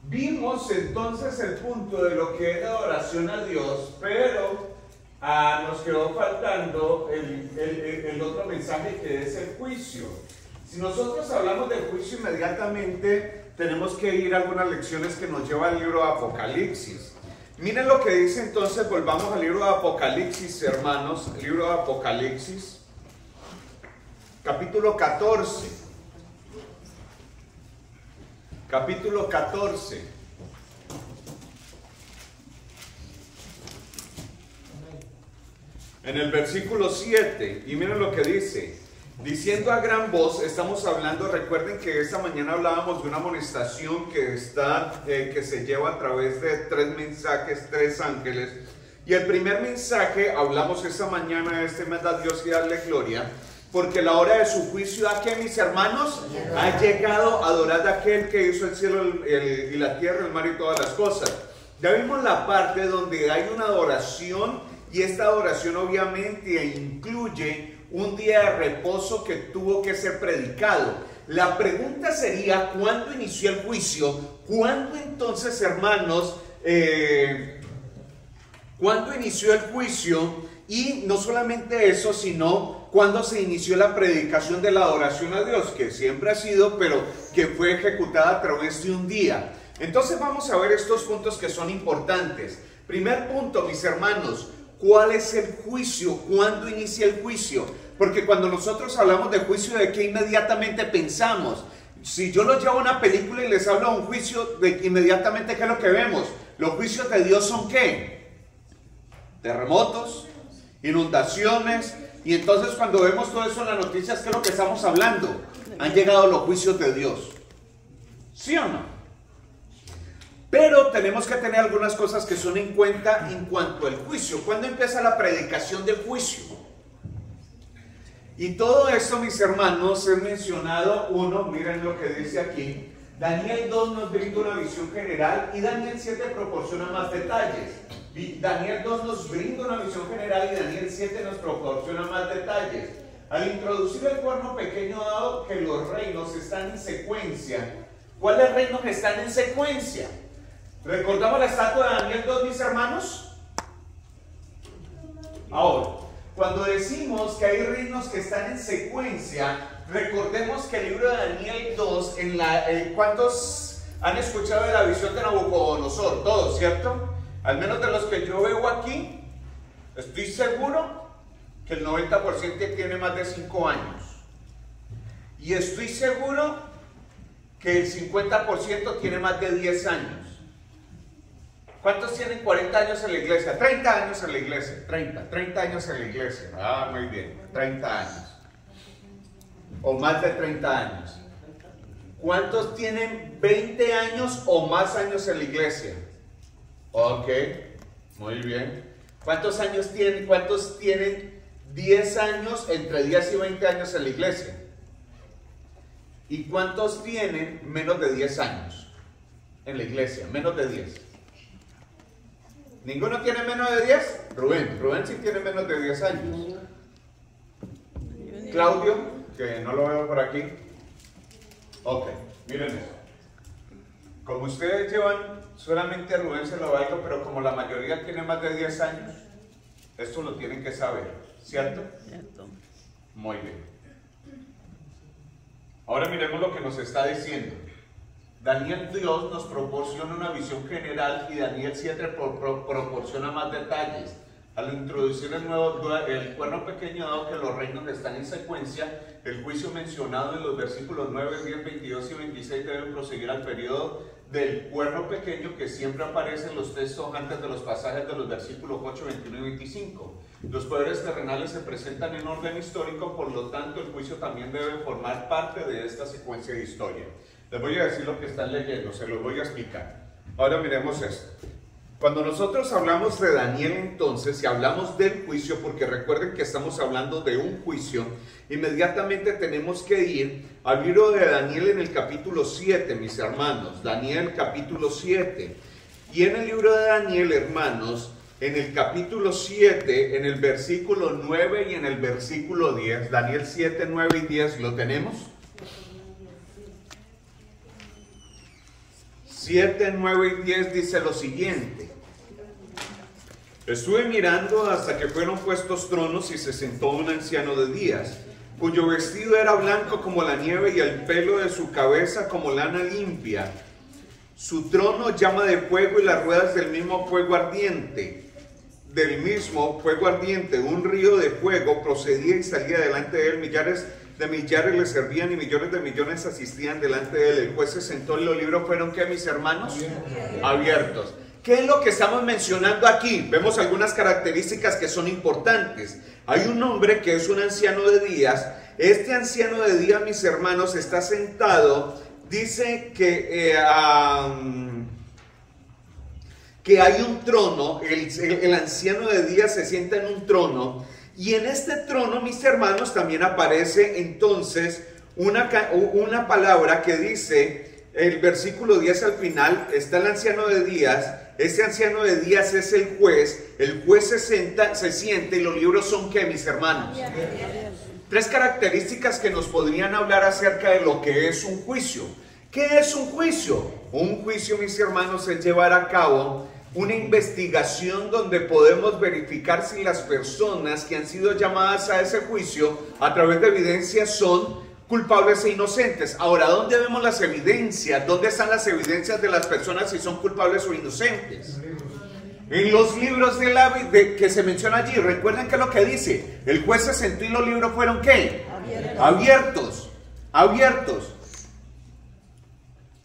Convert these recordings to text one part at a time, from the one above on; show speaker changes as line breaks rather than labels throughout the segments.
Vimos entonces el punto de lo que es la adoración a Dios, pero nos quedó faltando el otro mensaje, que es el juicio. Si nosotros hablamos del juicio, inmediatamente tenemos que ir a algunas lecciones que nos lleva al libro de Apocalipsis. Miren lo que dice entonces, volvamos al libro de Apocalipsis, hermanos, el libro de Apocalipsis, capítulo 14. Capítulo 14. En el versículo 7, y miren lo que dice. Diciendo a gran voz, estamos hablando, recuerden que esta mañana hablábamos de una amonestación que se lleva a través de 3 mensajes, 3 ángeles. Y el primer mensaje, hablamos esta mañana, da Dios y darle gloria. Porque la hora de su juicio, ¿a qué, mis hermanos? Ha llegado. Adorad a aquel que hizo el cielo y la tierra, el mar y todas las cosas. Ya vimos la parte donde hay una adoración, y esta adoración obviamente incluye un día de reposo que tuvo que ser predicado. La pregunta sería, ¿cuándo inició el juicio? ¿Cuándo entonces, hermanos, cuándo inició el juicio? Y no solamente eso, sino cuando se inició la predicación de la adoración a Dios, que siempre ha sido, pero que fue ejecutada a través de un día. Entonces vamos a ver estos puntos que son importantes. Primer punto, mis hermanos, ¿cuál es el juicio? ¿Cuándo inicia el juicio? Porque cuando nosotros hablamos de juicio, ¿de qué inmediatamente pensamos? Si yo los llevo a una película y les hablo de un juicio, inmediatamente, ¿qué es lo que vemos? Los juicios de Dios son ¿qué? Terremotos, inundaciones. Y entonces cuando vemos todo eso en las noticias, ¿qué es lo que estamos hablando? Han llegado los juicios de Dios. ¿Sí o no? Pero tenemos que tener algunas cosas que son en cuenta en cuanto al juicio. ¿Cuándo empieza la predicación del juicio? Y todo esto, mis hermanos, es mencionado. Uno, miren lo que dice aquí. Daniel 2 nos brinda una visión general y Daniel 7 proporciona más detalles. Daniel 2 nos brinda una visión general y Daniel 7 nos proporciona más detalles. Al introducir el cuerno pequeño, dado que los reinos están en secuencia. ¿Cuáles reinos están en secuencia? ¿Recordamos la estatua de Daniel 2, mis hermanos? Ahora, cuando decimos que hay reinos que están en secuencia, recordemos que el libro de Daniel 2, ¿cuántos han escuchado de la visión de Nabucodonosor? Todos, ¿cierto? Al menos de los que yo veo aquí, estoy seguro que el 90% tiene más de 5 años. Y estoy seguro que el 50% tiene más de 10 años. ¿Cuántos tienen 40 años en la iglesia? 30 años en la iglesia. 30 años en la iglesia. Ah, muy bien. 30 años. O más de 30 años. ¿Cuántos tienen 20 años o más años en la iglesia? Ok, muy bien. ¿Cuántos años tienen? ¿Cuántos tienen 10 años, entre 10 y 20 años en la iglesia? ¿Y cuántos tienen menos de 10 años en la iglesia? Menos de 10. ¿Ninguno tiene menos de 10? Rubén sí tiene menos de 10 años. Claudio, que no lo veo por aquí. Ok, miren eso. Como ustedes llevan, solamente a Rubén se lo bailo, pero como la mayoría tiene más de 10 años, esto lo tienen que saber, ¿cierto? Cierto. Muy bien. Ahora miremos lo que nos está diciendo. Daniel 2 nos proporciona una visión general y Daniel 7 proporciona más detalles. Al introducir el cuerno pequeño, dado que los reinos están en secuencia, el juicio mencionado en los versículos 9, 10, 22 y 26 debe proseguir al periodo del cuerno pequeño que siempre aparece en los textos antes de los pasajes de los versículos 8, 21 y 25. Los poderes terrenales se presentan en orden histórico, por lo tanto el juicio también debe formar parte de esta secuencia de historia. Les voy a decir lo que están leyendo, se los voy a explicar. Ahora miremos esto. Cuando nosotros hablamos de Daniel entonces, y hablamos del juicio, porque recuerden que estamos hablando de un juicio, inmediatamente tenemos que ir al libro de Daniel en el capítulo 7, mis hermanos. Daniel capítulo 7. Y en el libro de Daniel, hermanos, en el capítulo 7, en el versículo 9 y en el versículo 10. Daniel 7, 9 y 10, ¿lo tenemos? 7, 9 y 10 dice lo siguiente. Estuve mirando hasta que fueron puestos tronos y se sentó un anciano de días, cuyo vestido era blanco como la nieve y el pelo de su cabeza como lana limpia. Su trono llama de fuego y las ruedas del mismo fuego ardiente. Del mismo fuego ardiente, un río de fuego procedía y salía delante de él. Millares de millares le servían y millones de millones asistían delante de él. El juez se sentó y los libros fueron, ¿qué, mis hermanos? Abiertos. ¿Qué es lo que estamos mencionando aquí? Vemos algunas características que son importantes. Hay un hombre que es un anciano de días. Este anciano de días, mis hermanos, está sentado. Dice que hay un trono. El anciano de días se sienta en un trono. Y en este trono, mis hermanos, también aparece entonces una palabra que dice, el versículo 10 al final, está el anciano de días. Ese anciano de días es el juez se siente y los libros son ¿qué, mis hermanos? Tres características que nos podrían hablar acerca de lo que es un juicio. ¿Qué es un juicio? Un juicio, mis hermanos, es llevar a cabo una investigación donde podemos verificar si las personas que han sido llamadas a ese juicio a través de evidencias son culpables e inocentes. Ahora, ¿dónde vemos las evidencias? ¿Dónde están las evidencias de las personas si son culpables o inocentes? En los libros que se menciona allí. Recuerden que lo que dice, el juez se sentó y los libros fueron ¿qué? Abiertos.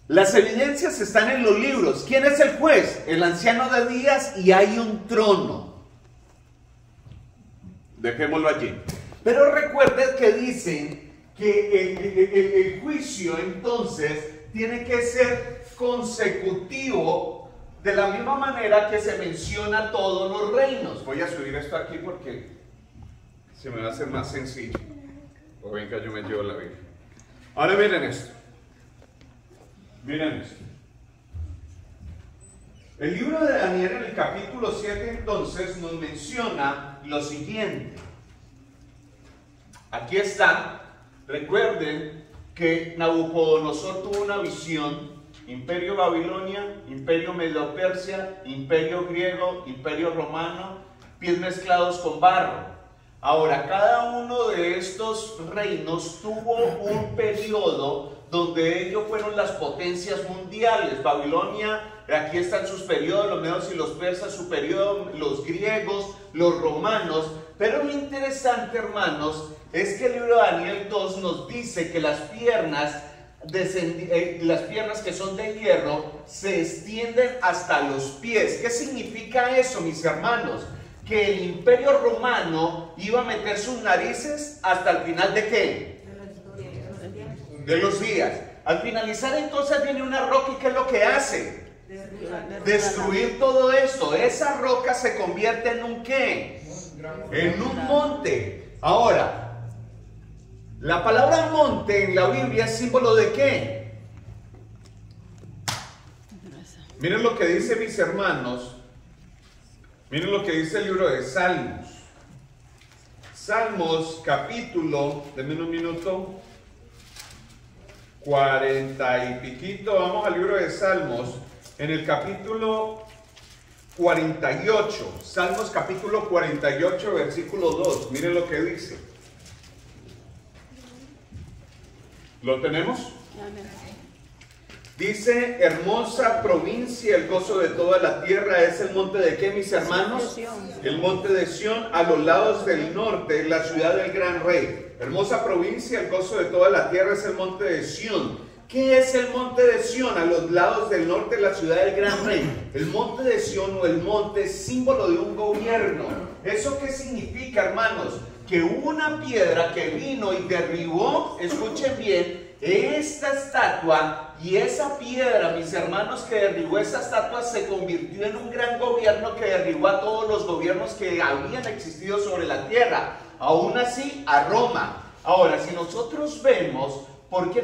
Las evidencias están en los libros. ¿Quién es el juez? El anciano de días, y hay un trono. Dejémoslo allí. Pero recuerden que dicen que el juicio entonces tiene que ser consecutivo, de la misma manera que se menciona todos los reinos. Voy a subir esto aquí porque se me va a hacer más sencillo. O venga, yo me llevo la Biblia. Ahora miren esto. Miren esto. El libro de Daniel en el capítulo 7 entonces nos menciona lo siguiente. Aquí está. Recuerden que Nabucodonosor tuvo una visión. Imperio Babilonia, Imperio Medo-Persia, Imperio Griego, Imperio Romano, pies mezclados con barro. Ahora, cada uno de estos reinos tuvo un periodo donde ellos fueron las potencias mundiales. Babilonia, aquí están sus periodos, los medos y los persas, su periodo, los griegos, los romanos. Pero lo interesante, hermanos, es que el libro de Daniel 2 nos dice que las piernas que son de hierro se extienden hasta los pies. ¿Qué significa eso, mis hermanos? Que el imperio romano iba a meter sus narices hasta el final ¿de qué? De los días. Al finalizar entonces viene una roca, y ¿qué es lo que hace? Destruir todo esto. Esa roca se convierte en un ¿qué? En un monte. Ahora, la palabra monte en la Biblia es símbolo ¿de qué? Miren lo que dice, mis hermanos. Miren lo que dice el libro de Salmos. Salmos capítulo, denme un minuto, 40 y piquito. Vamos al libro de Salmos, en el capítulo 48. Salmos capítulo 48, versículo 2. Miren lo que dice. ¿Lo tenemos? Dice, hermosa provincia, el gozo de toda la tierra, es el monte de ¿qué, mis hermanos? El monte de Sión, a los lados del norte, la ciudad del gran rey. Hermosa provincia, el gozo de toda la tierra, es el monte de Sión. ¿Qué es el monte de Sión? A los lados del norte, la ciudad del gran rey. El monte de Sión o el monte es símbolo de un gobierno. ¿Eso qué significa, hermanos? Que hubo una piedra que vino y derribó, escuchen bien, esta estatua, y esa piedra, mis hermanos, que derribó esa estatua se convirtió en un gran gobierno que derribó a todos los gobiernos que habían existido sobre la tierra, aún así a Roma. Ahora, si nosotros vemos, ¿por qué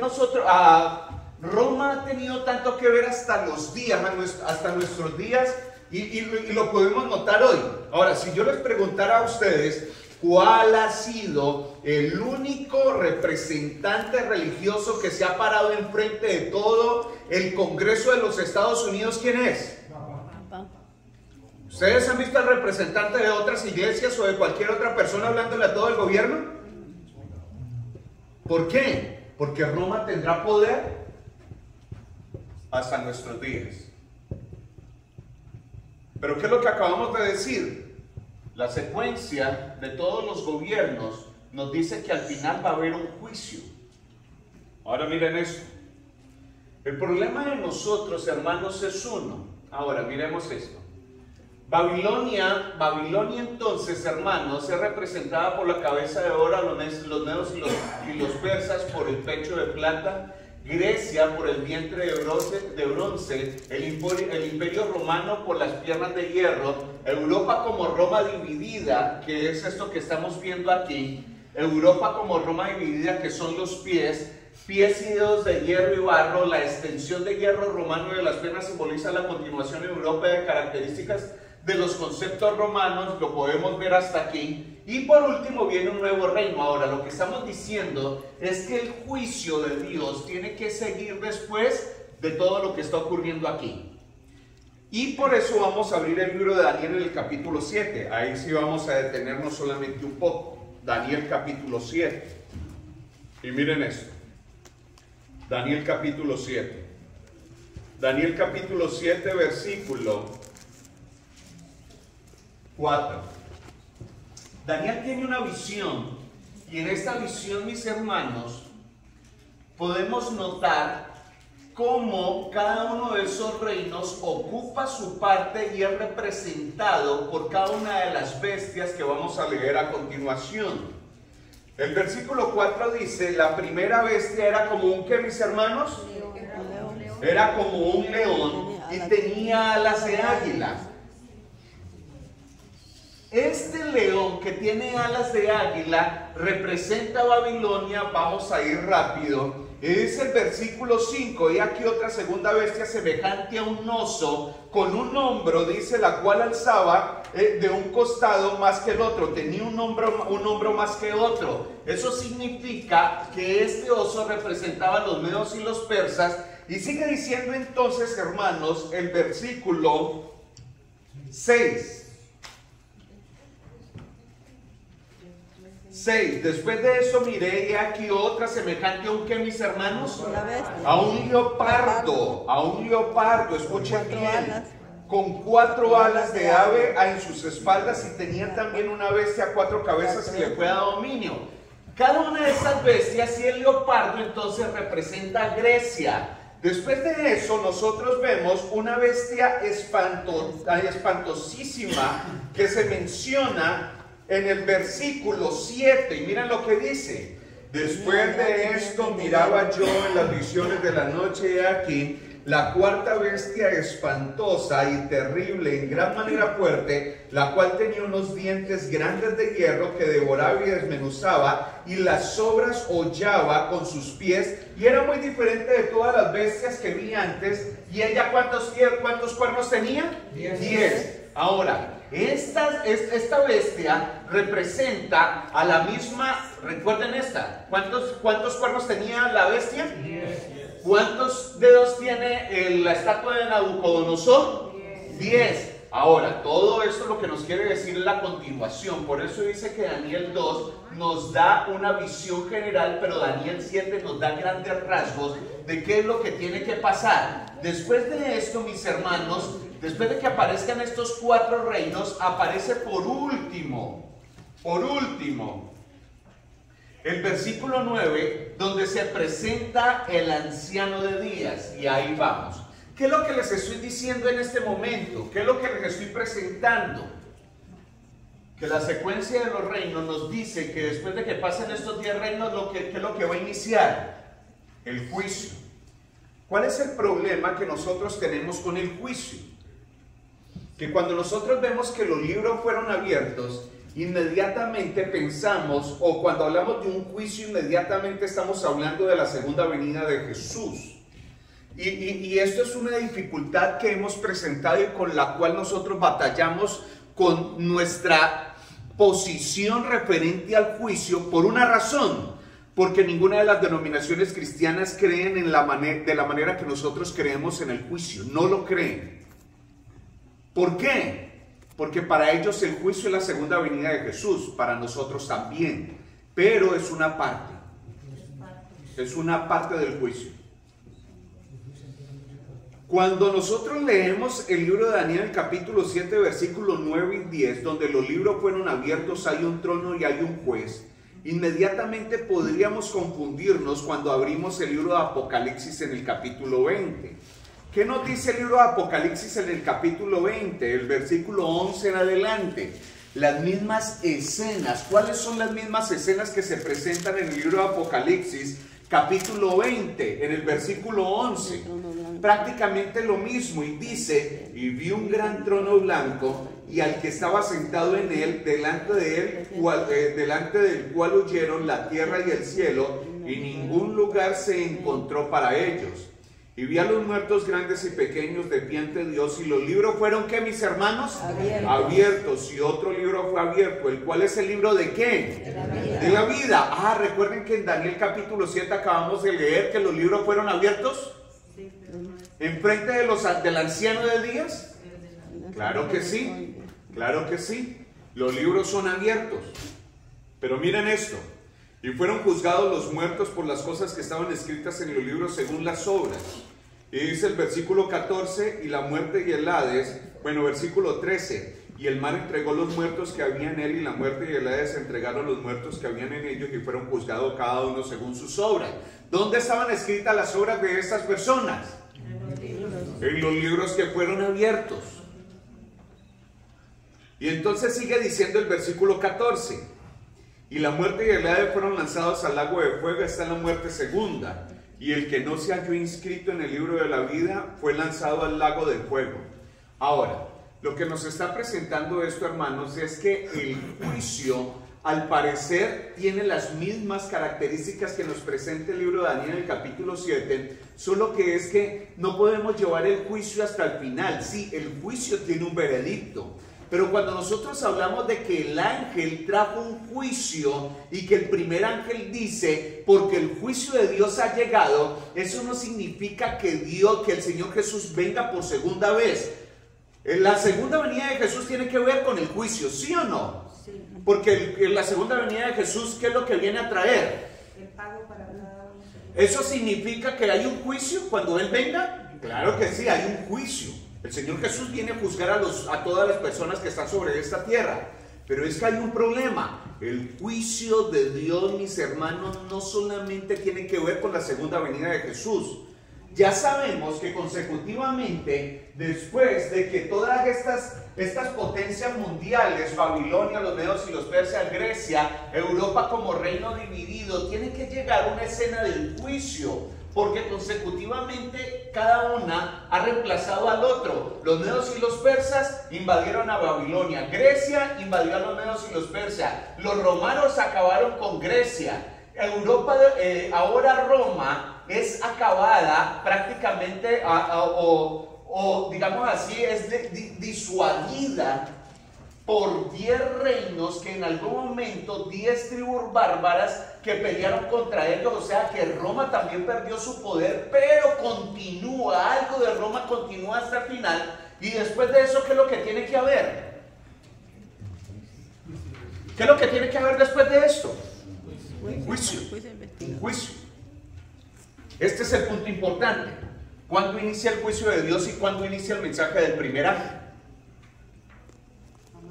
Roma ha tenido tanto que ver hasta los días, hasta nuestros días? Y lo podemos notar hoy. Ahora, si yo les preguntara a ustedes, ¿cuál ha sido el único representante religioso que se ha parado enfrente de todo el Congreso de los Estados Unidos? ¿Quién es? ¿Ustedes han visto al representante de otras iglesias o de cualquier otra persona hablándole a todo el gobierno? ¿Por qué? Porque Roma tendrá poder hasta nuestros días. Pero ¿qué es lo que acabamos de decir? La secuencia de todos los gobiernos nos dice que al final va a haber un juicio. Ahora miren esto. El problema de nosotros, hermanos, es uno. Ahora miremos esto. Babilonia entonces, hermanos, es representada por la cabeza de oro, los medos y los persas por el pecho de plata, Grecia por el vientre de bronce, el imperio romano por las piernas de hierro, Europa como Roma dividida, que es esto que estamos viendo aquí, Europa como Roma dividida, que son los pies y dedos de hierro y barro, la extensión de hierro romano de las piernas simboliza la continuación en Europa de características de los conceptos romanos, lo podemos ver hasta aquí. Y por último viene un nuevo reino. Ahora, lo que estamos diciendo es que el juicio de Dios tiene que seguir después de todo lo que está ocurriendo aquí. Y por eso vamos a abrir el libro de Daniel en el capítulo 7. Ahí sí vamos a detenernos solamente un poco. Daniel capítulo 7. Y miren esto. Daniel capítulo 7. Daniel capítulo 7, versículo 4. Daniel tiene una visión, y en esta visión, mis hermanos, podemos notar cómo cada uno de esos reinos ocupa su parte y es representado por cada una de las bestias que vamos a leer a continuación. El versículo 4 dice, la primera bestia era como un, ¿qué, mis hermanos? Era como un león y tenía alas de águila. Este león que tiene alas de águila representa a Babilonia. Vamos a ir rápido. Es el versículo 5. Y aquí otra segunda bestia semejante a un oso, con un hombro, dice, la cual alzaba de un costado más que el otro. Tenía un hombro más que otro. Eso significa que este oso representaba a los medos y los persas. Y sigue diciendo entonces, hermanos, el versículo 6. 6. Después de eso miré y aquí otra semejante a un, ¿qué, mis hermanos? A un leopardo, escuchen bien, con 4 alas de ave en sus espaldas, y tenía también una bestia a 4 cabezas y le fue dado dominio. Cada una de estas bestias, y el leopardo entonces representa a Grecia. Después de eso nosotros vemos una bestia espantosísima que se menciona en el versículo 7, y miren lo que dice. Después de esto miraba yo en las visiones de la noche, y aquí la cuarta bestia espantosa y terrible, en gran manera fuerte, la cual tenía unos dientes grandes de hierro que devoraba y desmenuzaba, y las sobras hollaba con sus pies, y era muy diferente de todas las bestias que vi antes. ¿Y ella cuántos cuernos tenía? 10. Ahora, esta bestia representa a la misma, recuerden esta, ¿cuántos cuernos tenía la bestia? 10. ¿Cuántos dedos tiene la estatua de Nabucodonosor? 10. Ahora, todo esto lo que nos quiere decir es la continuación. Por eso dice que Daniel 2 nos da una visión general, pero Daniel 7 nos da grandes rasgos de qué es lo que tiene que pasar. Después de esto, mis hermanos, después de que aparezcan estos 4 reinos, aparece por último, el versículo 9, donde se presenta el anciano de días. Y ahí vamos. ¿Qué es lo que les estoy diciendo en este momento? ¿Qué es lo que les estoy presentando? Que la secuencia de los reinos nos dice que después de que pasen estos 10 reinos, ¿qué es lo que va a iniciar? El juicio. ¿Cuál es el problema que nosotros tenemos con el juicio? Que cuando nosotros vemos que los libros fueron abiertos, inmediatamente pensamos, o cuando hablamos de un juicio, inmediatamente estamos hablando de la segunda venida de Jesús. Y esto es una dificultad que hemos presentado y con la cual nosotros batallamos con nuestra posición referente al juicio por una razón, porque ninguna de las denominaciones cristianas creen de la manera que nosotros creemos en el juicio, no lo creen. ¿Por qué? Porque para ellos el juicio es la segunda venida de Jesús, para nosotros también, pero es una parte del juicio. Cuando nosotros leemos el libro de Daniel, capítulo 7, versículos 9 y 10, donde los libros fueron abiertos, hay un trono y hay un juez, inmediatamente podríamos confundirnos cuando abrimos el libro de Apocalipsis en el capítulo 20. ¿Qué nos dice el libro de Apocalipsis en el capítulo 20? El versículo 11 en adelante. Las mismas escenas. ¿Cuáles son las mismas escenas que se presentan en el libro de Apocalipsis? Capítulo 20, en el versículo 11. Prácticamente lo mismo. Y dice, y vi un gran trono blanco y al que estaba sentado en él, delante del cual huyeron la tierra y el cielo, y ningún lugar se encontró para ellos. Y vi a los muertos grandes y pequeños de pie ante Dios, y los libros fueron, ¿qué, mis hermanos? Abiertos. Y otro libro fue abierto, el cual es el libro ¿de qué? De la vida. Recuerden que en Daniel capítulo 7 acabamos de leer que los libros fueron abiertos. ¿Enfrente del anciano de días? Claro que sí, claro que sí. Los libros son abiertos. Pero miren esto. Y fueron juzgados los muertos por las cosas que estaban escritas en los libros según las obras. Y dice el versículo 14, y la muerte y el Hades, versículo 13, y el mar entregó los muertos que había en él, y la muerte y el Hades entregaron los muertos que habían en ellos, y fueron juzgados cada uno según sus obras. ¿Dónde estaban escritas las obras de estas personas? En los libros que fueron abiertos. Y entonces sigue diciendo el versículo 14, y la muerte y el Hades fueron lanzados al lago de fuego. Está la muerte segunda. Y el que no se halló inscrito en el libro de la vida fue lanzado al lago de fuego. Ahora, lo que nos está presentando esto, hermanos, es que el juicio, al parecer, tiene las mismas características que nos presenta el libro de Daniel en el capítulo 7, solo que es que no podemos llevar el juicio hasta el final. Sí, el juicio tiene un veredicto. Pero cuando nosotros hablamos de que el ángel trajo un juicio y que el primer ángel dice, porque el juicio de Dios ha llegado, eso no significa que el Señor Jesús venga por segunda vez. La segunda venida de Jesús tiene que ver con el juicio, ¿sí o no? Sí. Porque la segunda venida de Jesús, ¿qué es lo que viene a traer? El pago para cada uno. ¿Eso significa que hay un juicio cuando Él venga? Claro que sí, hay un juicio. El Señor Jesús viene a juzgar a todas las personas que están sobre esta tierra. Pero es que hay un problema. El juicio de Dios, mis hermanos, no solamente tiene que ver con la segunda venida de Jesús. Ya sabemos que consecutivamente, después de que todas estas potencias mundiales, Babilonia, los medos y los persas, Grecia, Europa como reino dividido, tiene que llegar una escena del juicio. Porque consecutivamente cada una ha reemplazado al otro. Los medos y los persas invadieron a Babilonia. Grecia invadió a los medos y los persas. Los romanos acabaron con Grecia. Europa, ahora Roma, es acabada prácticamente, o digamos así, es disuadida por 10 reinos que en algún momento 10 tribus bárbaras que pelearon contra ellos. O sea que Roma también perdió su poder, pero continúa, algo de Roma continúa hasta el final. Y después de eso, ¿qué es lo que tiene que haber? ¿Qué es lo que tiene que haber después de esto? Un juicio. Un juicio. Este es el punto importante. ¿Cuándo inicia el juicio de Dios y cuándo inicia el mensaje del primer ángel?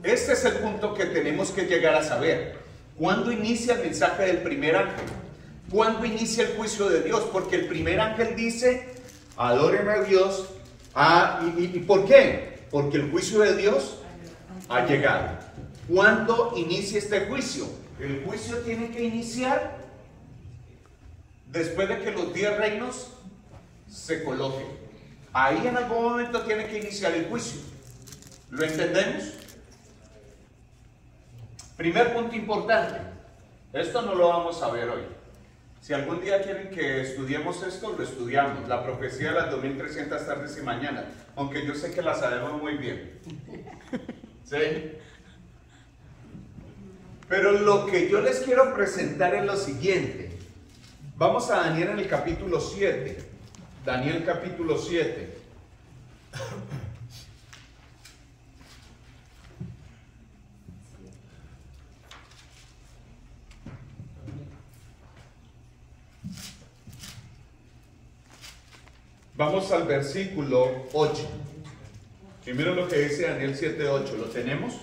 Este es el punto que tenemos que llegar a saber. ¿Cuándo inicia el mensaje del primer ángel? ¿Cuándo inicia el juicio de Dios? Porque el primer ángel dice, adórenme a Dios. ¿Y por qué? Porque el juicio de Dios ha llegado. ¿Cuándo inicia este juicio? El juicio tiene que iniciar después de que los 10 reinos se coloquen. Ahí en algún momento tiene que iniciar el juicio. ¿Lo entendemos? Primer punto importante. Esto no lo vamos a ver hoy. Si algún día quieren que estudiemos esto, lo estudiamos. La profecía de las 2300 tardes y mañanas. Aunque yo sé que la sabemos muy bien. ¿Sí? Pero lo que yo les quiero presentar es lo siguiente. Vamos a Daniel en el capítulo 7. Daniel capítulo 7. Vamos al versículo 8. Y miren lo que dice Daniel 7:8. ¿Lo tenemos?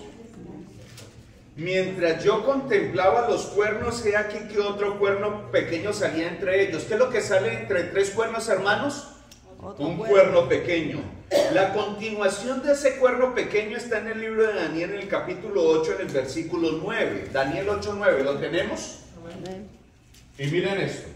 Mientras yo contemplaba los cuernos, he aquí que otro cuerno pequeño salía entre ellos. ¿Qué es lo que sale entre tres cuernos, hermanos? Un cuerno pequeño. La continuación de ese cuerno pequeño está en el libro de Daniel, en el capítulo 8, en el versículo 9. Daniel 8:9. ¿Lo tenemos? Y miren esto.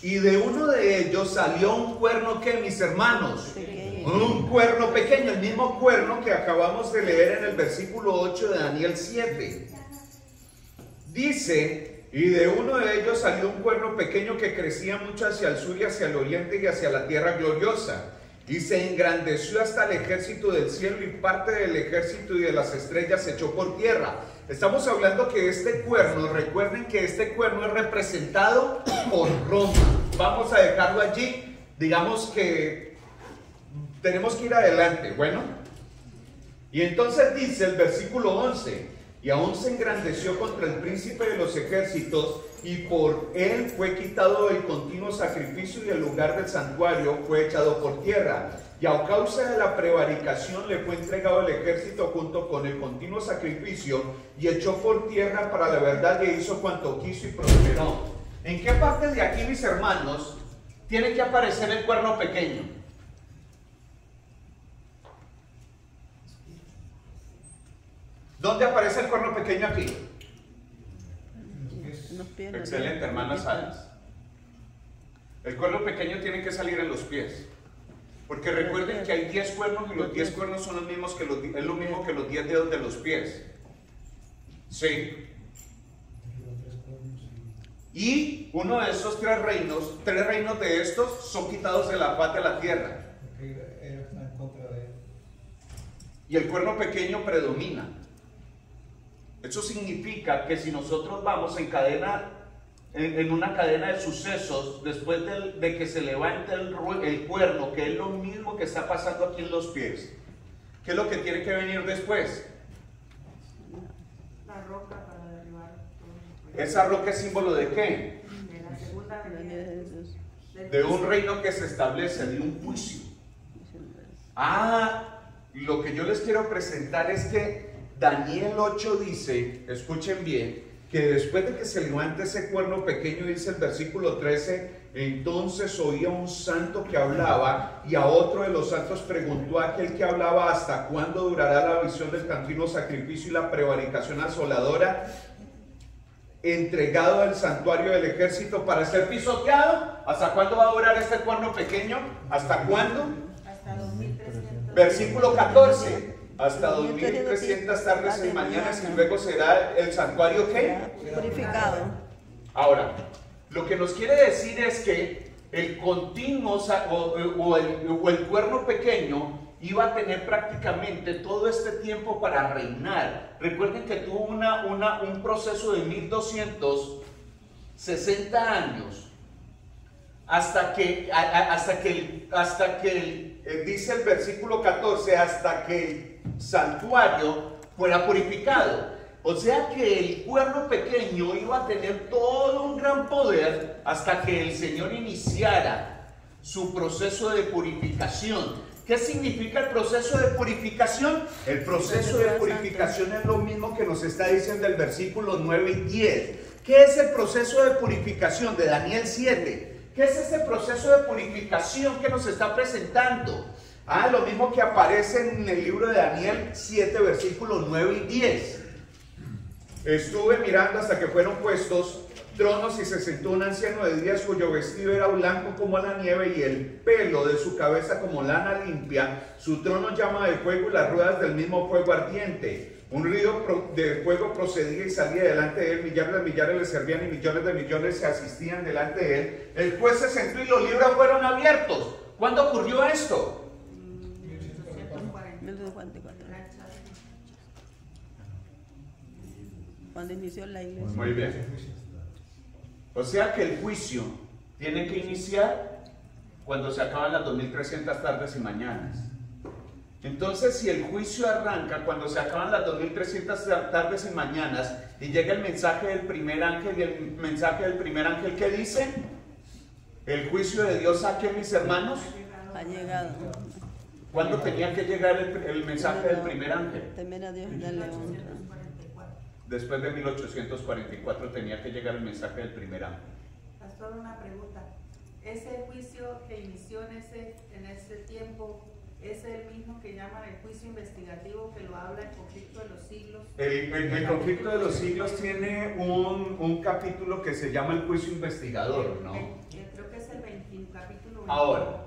Y de uno de ellos salió un cuerno que, mis hermanos, un cuerno pequeño, el mismo cuerno que acabamos de leer en el versículo 8 de Daniel 7. Dice, y de uno de ellos salió un cuerno pequeño que crecía mucho hacia el sur y hacia el oriente y hacia la tierra gloriosa. Y se engrandeció hasta el ejército del cielo, y parte del ejército y de las estrellas se echó por tierra. Estamos hablando que este cuerno, recuerden que este cuerno es representado por Roma. Vamos a dejarlo allí, digamos que tenemos que ir adelante, bueno. Y entonces dice el versículo 11, y aún se engrandeció contra el príncipe de los ejércitos, y por él fue quitado el continuo sacrificio, y el lugar del santuario fue echado por tierra. Y a causa de la prevaricación le fue entregado el ejército junto con el continuo sacrificio, y echó por tierra para la verdad, y hizo cuanto quiso y prosperó. ¿En qué parte de aquí, mis hermanos, tiene que aparecer el cuerno pequeño? ¿Dónde aparece el cuerno pequeño aquí? Excelente, hermanas Salas. El cuerno pequeño tiene que salir en los pies. Porque recuerden que hay 10 cuernos, y los 10 cuernos son los mismos que es lo mismo que los 10 dedos de los pies. Sí. Y uno de esos tres reinos de estos son quitados de la faz de la tierra. Y el cuerno pequeño predomina. Eso significa que si nosotros vamos en una cadena de sucesos, después de que se levante el cuerno, que es lo mismo que está pasando aquí en los pies, ¿qué es lo que tiene que venir después?
La roca para derribar.
¿Esa roca es símbolo de qué?
De la segunda venida de Jesús.
De un reino que se establece, de un juicio. Lo que yo les quiero presentar es que Daniel 8 dice, escuchen bien, que después de que se levante ese cuerno pequeño, dice el versículo 13, entonces oía un santo que hablaba, y a otro de los santos preguntó a aquel que hablaba, ¿hasta cuándo durará la visión del continuo sacrificio y la prevaricación asoladora, entregado al santuario del ejército para ser pisoteado? ¿Hasta cuándo va a durar este cuerno pequeño? ¿Hasta cuándo?
Hasta 2300.
Versículo 14. Hasta 2300 tardes y mañanas, y luego será el santuario ¿qué?
Purificado.
Ahora, lo que nos quiere decir es que el continuo o el cuerno pequeño iba a tener prácticamente todo este tiempo para reinar. Recuerden que tuvo un proceso de 1260 años hasta que dice el versículo 14, hasta que el santuario fuera purificado. O sea que el cuerno pequeño iba a tener todo un gran poder hasta que el Señor iniciara su proceso de purificación. ¿Qué significa el proceso de purificación? El proceso de purificación es lo mismo que nos está diciendo el versículo 9 y 10. ¿Qué es el proceso de purificación de Daniel 7? ¿Qué es este proceso de purificación que nos está presentando? Lo mismo que aparece en el libro de Daniel 7, versículos 9 y 10. Estuve mirando hasta que fueron puestos tronos, y se sentó un anciano de días cuyo vestido era blanco como la nieve, y el pelo de su cabeza como lana limpia. Su trono llama de fuego, y las ruedas del mismo fuego ardiente. Un río de fuego procedía y salía delante de él, millares de millares le servían y millones de millones se asistían delante de él. El juez se sentó y los libros fueron abiertos. ¿Cuándo ocurrió esto?
1844. Cuando inició la iglesia.
Muy bien. O sea que el juicio tiene que iniciar cuando se acaban las 2300 tardes y mañanas. Entonces, si el juicio arranca cuando se acaban las 2300 tardes y mañanas y llega el mensaje del primer ángel, y el mensaje del primer ángel, ¿qué dice? El juicio de Dios, ¿a qué, mis hermanos?
Ha llegado.
¿Cuándo tenía que llegar el mensaje del primer ángel?
Temer a Dios y darle honra.
Después de 1844 tenía que llegar el mensaje del primer ángel.
Pastor, una pregunta. ¿Ese juicio que inició en ese tiempo es el mismo que llaman el juicio investigativo, que lo habla el conflicto de los siglos?
El conflicto de los siglos tiene un capítulo que se llama el juicio investigador, ¿no?
Creo que es el 20, capítulo 20.
Ahora,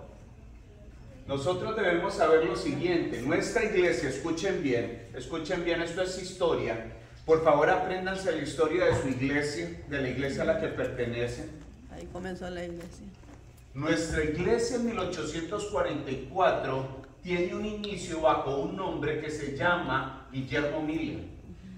nosotros debemos saber lo siguiente. Nuestra iglesia, escuchen bien, esto es historia. Por favor, apréndanse la historia de su iglesia, de la iglesia a la que pertenecen.
Ahí comenzó la iglesia.
Nuestra iglesia en 1844 tiene un inicio bajo un nombre que se llama Guillermo Miller.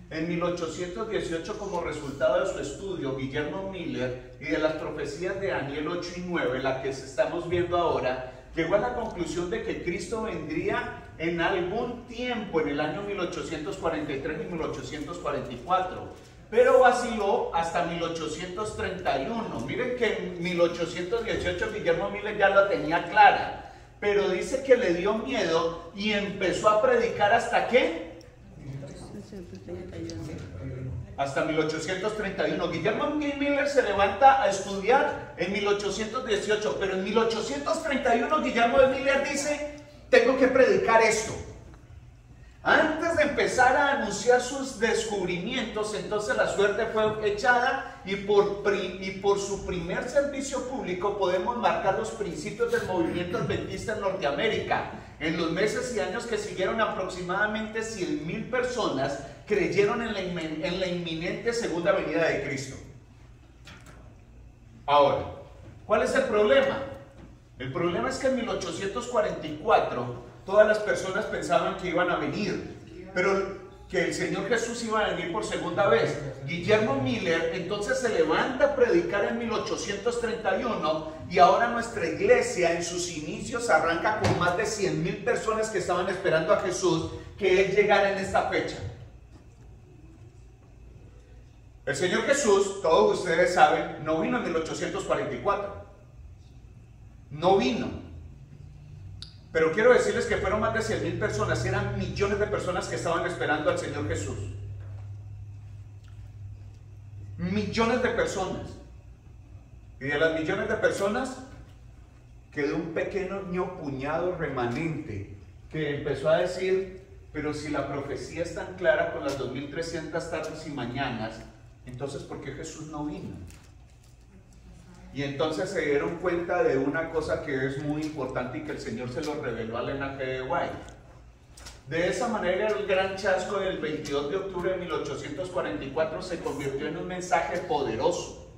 En 1818, como resultado de su estudio, Guillermo Miller, y de las profecías de Daniel 8 y 9, la que estamos viendo ahora, llegó a la conclusión de que Cristo vendría en algún tiempo, en el año 1843 y 1844, pero vaciló hasta 1831. Miren que en 1818 Guillermo Miller ya la tenía clara, pero dice que le dio miedo y empezó a predicar ¿hasta qué? Hasta 1831. Guillermo Miller se levanta a estudiar en 1818, pero en 1831 Guillermo Miller dice: tengo que predicar esto. Antes de empezar a anunciar sus descubrimientos, entonces la suerte fue echada y por su primer servicio público podemos marcar los principios del movimiento adventista en Norteamérica. En los meses y años que siguieron, aproximadamente 100,000 personas creyeron en la inminente segunda venida de Cristo. Ahora, ¿cuál es el problema? El problema es que en 1844 todas las personas pensaban que iban a venir, pero que el Señor Jesús iba a venir por segunda vez. Guillermo Miller entonces se levanta a predicar en 1831 y ahora nuestra iglesia en sus inicios arranca con más de 100,000 personas que estaban esperando a Jesús, que Él llegara en esta fecha. El Señor Jesús, todos ustedes saben, no vino en 1844. No vino. Pero quiero decirles que fueron más de 100,000 personas, eran millones de personas que estaban esperando al Señor Jesús. Millones de personas. Y de las millones de personas quedó un pequeño puñado remanente que empezó a decir: pero si la profecía es tan clara con las 2300 tardes y mañanas, entonces ¿por qué Jesús no vino? Y entonces se dieron cuenta de una cosa que es muy importante y que el Señor se lo reveló a Elena G. de White. De esa manera, el gran chasco del 22 de octubre de 1844 se convirtió en un mensaje poderoso.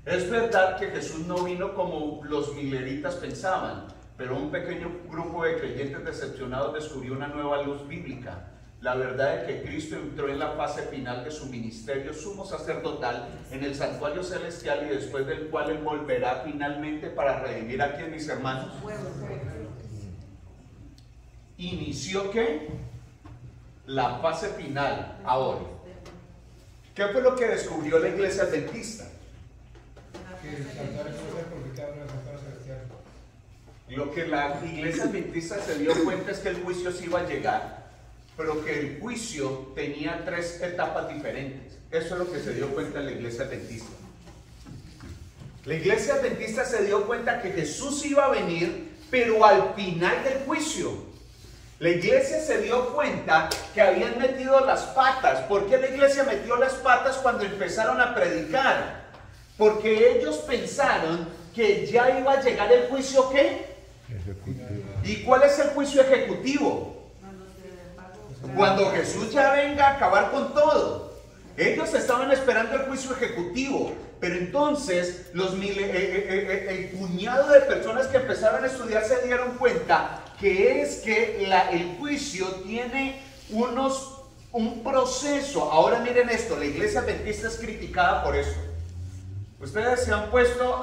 Es verdad que Jesús no vino como los milleritas pensaban, pero un pequeño grupo de creyentes decepcionados descubrió una nueva luz bíblica. La verdad es que Cristo entró en la fase final de su ministerio sumo sacerdotal en el santuario celestial, y después del cual Él volverá finalmente para redimir a quien, mis hermanos. Inició ¿qué? La fase final. Ahora, ¿qué fue lo que descubrió la iglesia adventista? Lo que la iglesia adventista se dio cuenta es que el juicio sí iba a llegar, pero que el juicio tenía 3 etapas diferentes. Eso es lo que se dio cuenta la iglesia adventista. La iglesia adventista se dio cuenta que Jesús iba a venir, pero al final del juicio. La iglesia se dio cuenta que habían metido las patas. ¿Por qué la iglesia metió las patas cuando empezaron a predicar? Porque ellos pensaron que ya iba a llegar el juicio ¿qué? Ejecutivo. ¿Y cuál es el juicio ejecutivo? Cuando Jesús ya venga a acabar con todo. Ellos estaban esperando el juicio ejecutivo, pero entonces el puñado de personas que empezaron a estudiar se dieron cuenta que el juicio tiene un proceso. Ahora miren esto, la iglesia adventista es criticada por eso. Ustedes se han puesto,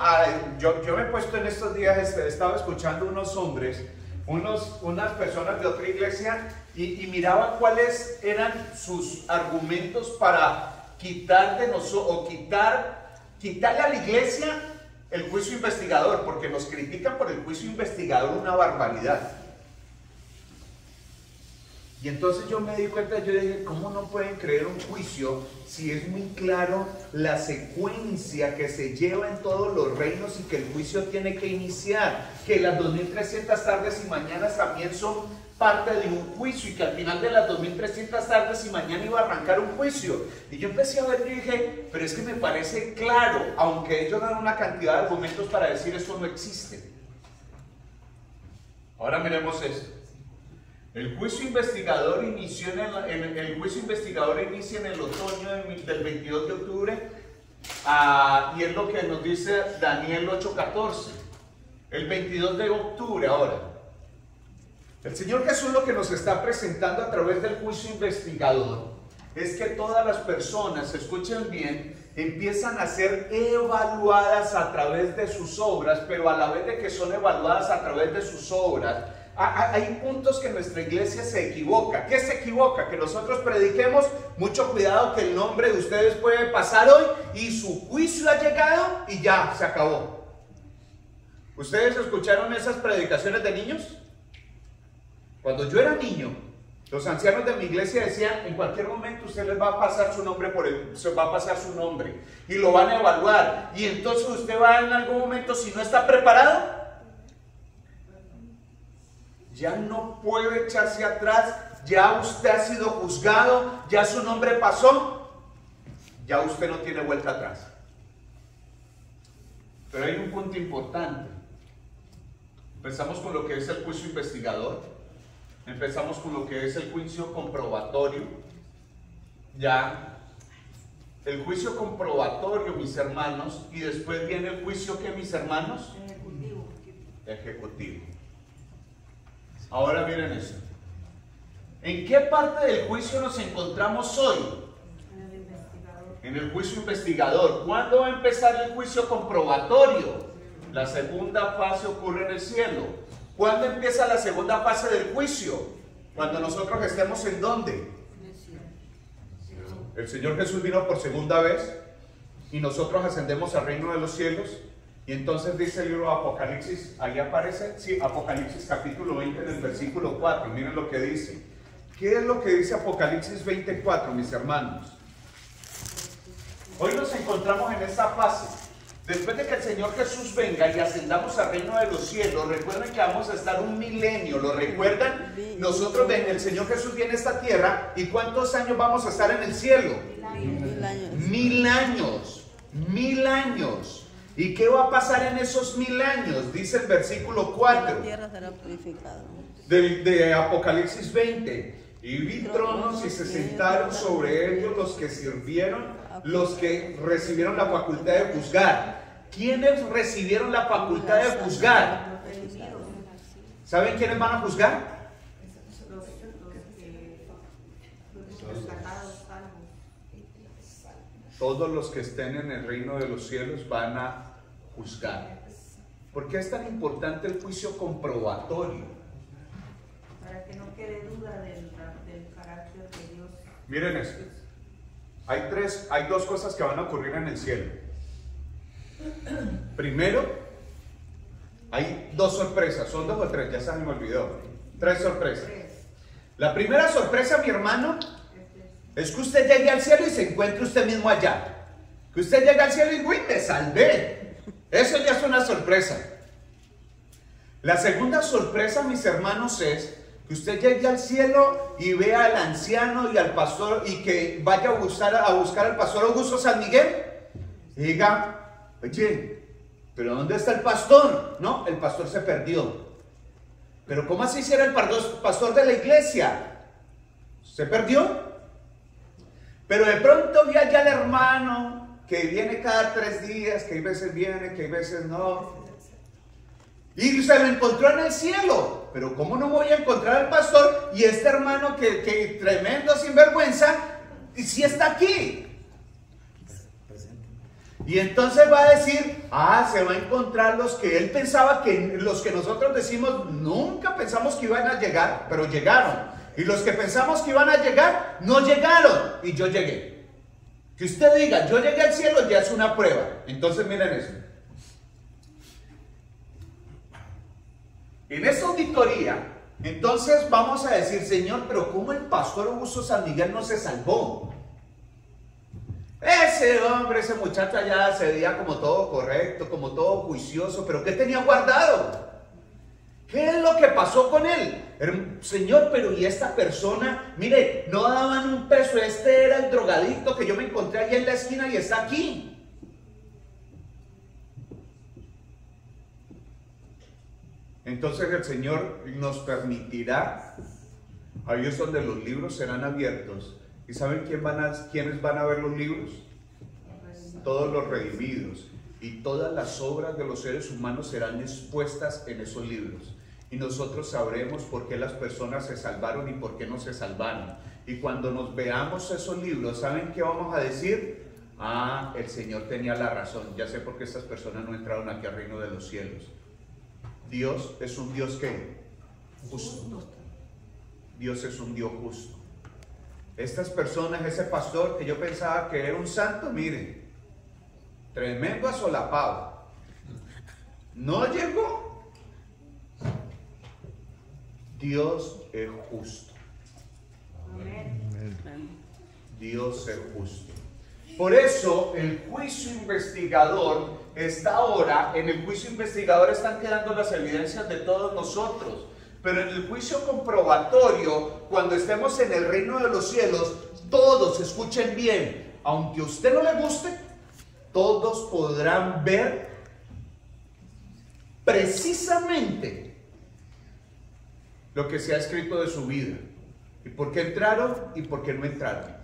yo me he puesto en estos días, estaba escuchando unos hombres, unas personas de otra iglesia y miraba cuáles eran sus argumentos para quitar de nosotros, o quitarle a la iglesia el juicio investigador, porque nos critican por el juicio investigador una barbaridad. Y entonces yo me di cuenta, yo dije, ¿cómo no pueden creer un juicio si es muy claro la secuencia que se lleva en todos los reinos y que el juicio tiene que iniciar? Que las 2300 tardes y mañanas también son parte de un juicio y que al final de las 2300 tardes y mañana iba a arrancar un juicio. Y yo empecé a ver y dije, pero es que me parece claro, aunque ellos dan una cantidad de argumentos para decir eso no existe. Ahora miremos esto. El juicio investigador inicia en el otoño del 22 de octubre y es lo que nos dice Daniel 8:14. El 22 de octubre ahora. El Señor Jesús lo que nos está presentando a través del juicio investigador es que todas las personas, escuchen bien, empiezan a ser evaluadas a través de sus obras, pero a la vez de que son evaluadas a través de sus obras, hay puntos que nuestra iglesia se equivoca. ¿Qué se equivoca? Que nosotros prediquemos, mucho cuidado que el nombre de ustedes puede pasar hoy y su juicio ha llegado y ya, se acabó. ¿Ustedes escucharon esas predicaciones de niños? Cuando yo era niño, los ancianos de mi iglesia decían, en cualquier momento usted les va a pasar su nombre se va a pasar su nombre y lo van a evaluar. Y entonces usted va en algún momento, si no está preparado, ya no puede echarse atrás, ya usted ha sido juzgado, ya su nombre pasó, ya usted no tiene vuelta atrás. Pero hay un punto importante. Empezamos con lo que es el juicio investigador, empezamos con lo que es el juicio comprobatorio. Ya, el juicio comprobatorio, mis hermanos, y después viene el juicio, ¿qué, mis hermanos? Ejecutivo. Ahora miren esto. ¿En qué parte del juicio nos encontramos hoy? En el juicio investigador. ¿Cuándo va a empezar el juicio comprobatorio? La segunda fase ocurre en el cielo. ¿Cuándo empieza la segunda fase del juicio? Cuando nosotros estemos ¿en dónde? El Señor Jesús vino por segunda vez y nosotros ascendemos al reino de los cielos. Y entonces dice el libro de Apocalipsis, ahí aparece, sí, Apocalipsis capítulo 20 en el versículo 4, miren lo que dice. ¿Qué es lo que dice Apocalipsis 24, mis hermanos? Hoy nos encontramos en esta fase. Después de que el Señor Jesús venga y ascendamos al reino de los cielos, recuerden que vamos a estar un milenio, ¿lo recuerdan? Nosotros, el Señor Jesús viene a esta tierra, ¿y cuántos años vamos a estar en el cielo?
1000 años.
1000 años. 1000 años. ¿Y qué va a pasar en esos 1000 años? Dice el versículo 4
La tierra será purificada.
de Apocalipsis 20. Y vi tronos y se sentaron sobre ellos los que sirvieron, los que recibieron la facultad de juzgar. ¿Quiénes recibieron la facultad de juzgar? ¿Saben quiénes van a juzgar? Todos los que estén en el reino de los cielos van a juzgar. ¿Por qué es tan importante el juicio comprobatorio?
Para que no quede duda del carácter de Dios.
Miren esto. Hay dos cosas que van a ocurrir en el cielo. Primero, hay dos sorpresas. ¿Son dos o tres? Ya se me olvidó. 3 sorpresas. La primera sorpresa, mi hermano, es que usted llegue al cielo y se encuentre usted mismo allá. Que usted llegue al cielo y uy, me salvé. Eso ya es una sorpresa. La segunda sorpresa, mis hermanos, es que usted llegue al cielo y vea al anciano y al pastor y que vaya a buscar al pastor Augusto San Miguel y diga, oye, ¿pero dónde está el pastor? No, el pastor se perdió. ¿Pero cómo así si era el pastor de la iglesia? Se perdió. Pero de pronto vi allá al hermano que viene cada 3 días, que hay veces viene, que hay veces no. Y se lo encontró en el cielo. Pero ¿cómo no voy a encontrar al pastor? Y este hermano que tremendo sinvergüenza, y si está aquí. Y entonces va a decir, se va a encontrar los que él pensaba los que nosotros decimos, nunca pensamos que iban a llegar, pero llegaron. Y los que pensamos que iban a llegar, no llegaron. Y yo llegué. Que usted diga, yo llegué al cielo, ya es una prueba. Entonces miren eso. En esta auditoría, entonces vamos a decir, Señor, pero ¿cómo el pastor Augusto San Miguel no se salvó? Ese hombre, ese muchacho allá se veía como todo correcto, como todo juicioso, pero ¿qué tenía guardado? ¿Qué es lo que pasó con él? Señor, pero ¿y esta persona? Mire, no daban un peso, este era el drogadicto que yo me encontré allá en la esquina y está aquí. Entonces el Señor nos permitirá, ahí es donde los libros serán abiertos. ¿Y saben quiénes van a ver los libros? Todos los redimidos. Y todas las obras de los seres humanos serán expuestas en esos libros. Y nosotros sabremos por qué las personas se salvaron y por qué no se salvaron. Y cuando nos veamos esos libros, ¿saben qué vamos a decir? El Señor tenía la razón. Ya sé por qué estas personas no entraron aquí al reino de los cielos. Dios es un Dios que justo. Dios es un Dios justo. Estas personas, ese pastor que yo pensaba que era un santo, miren, tremendo asolapado. No llegó. Dios es justo. Dios es justo. Por eso el juicio investigador está ahora, en el juicio investigador están quedando las evidencias de todos nosotros. Pero en el juicio comprobatorio, cuando estemos en el reino de los cielos, todos, escuchen bien, aunque a usted no le guste, todos podrán ver precisamente lo que se ha escrito de su vida. Y por qué entraron y por qué no entraron.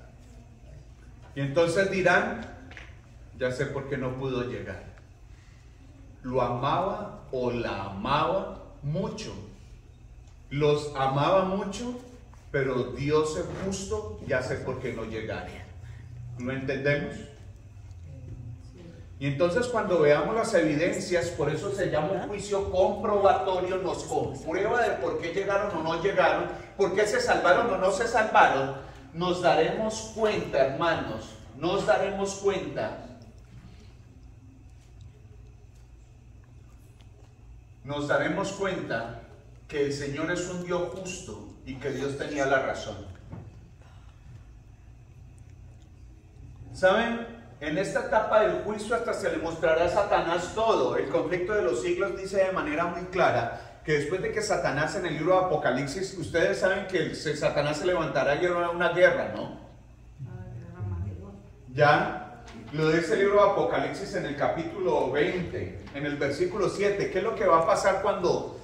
Y entonces dirán, ya sé por qué no pudo llegar. Lo amaba o la amaba mucho. Los amaba mucho, pero Dios es justo, ya sé por qué no llegaron. ¿Lo entendemos? Y entonces cuando veamos las evidencias, por eso se llama un juicio comprobatorio, nos comprueba de por qué llegaron o no llegaron, por qué se salvaron o no se salvaron, nos daremos cuenta, hermanos, nos daremos cuenta. Nos daremos cuenta que el Señor es un Dios justo y que Dios tenía la razón. ¿Saben? En esta etapa del juicio hasta se le mostrará a Satanás todo. El conflicto de los siglos dice de manera muy clara que después de que Satanás, en el libro de Apocalipsis, ustedes saben que Satanás se levantará y hará una guerra, ¿no? Ya, lo dice el libro de Apocalipsis en el capítulo 20, en el versículo 7. ¿Qué es lo que va a pasar cuando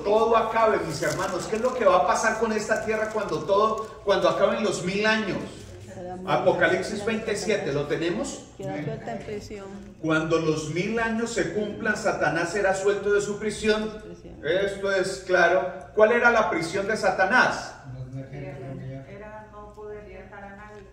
todo acabe, mis hermanos? ¿Qué es lo que va a pasar con esta tierra cuando acaben los 1000 años? Apocalipsis 27, ¿lo tenemos? Cuando los 1000 años se cumplan, Satanás será suelto de su prisión. Esto es claro. ¿Cuál era la prisión de Satanás?
Era no poder viajar a nadie.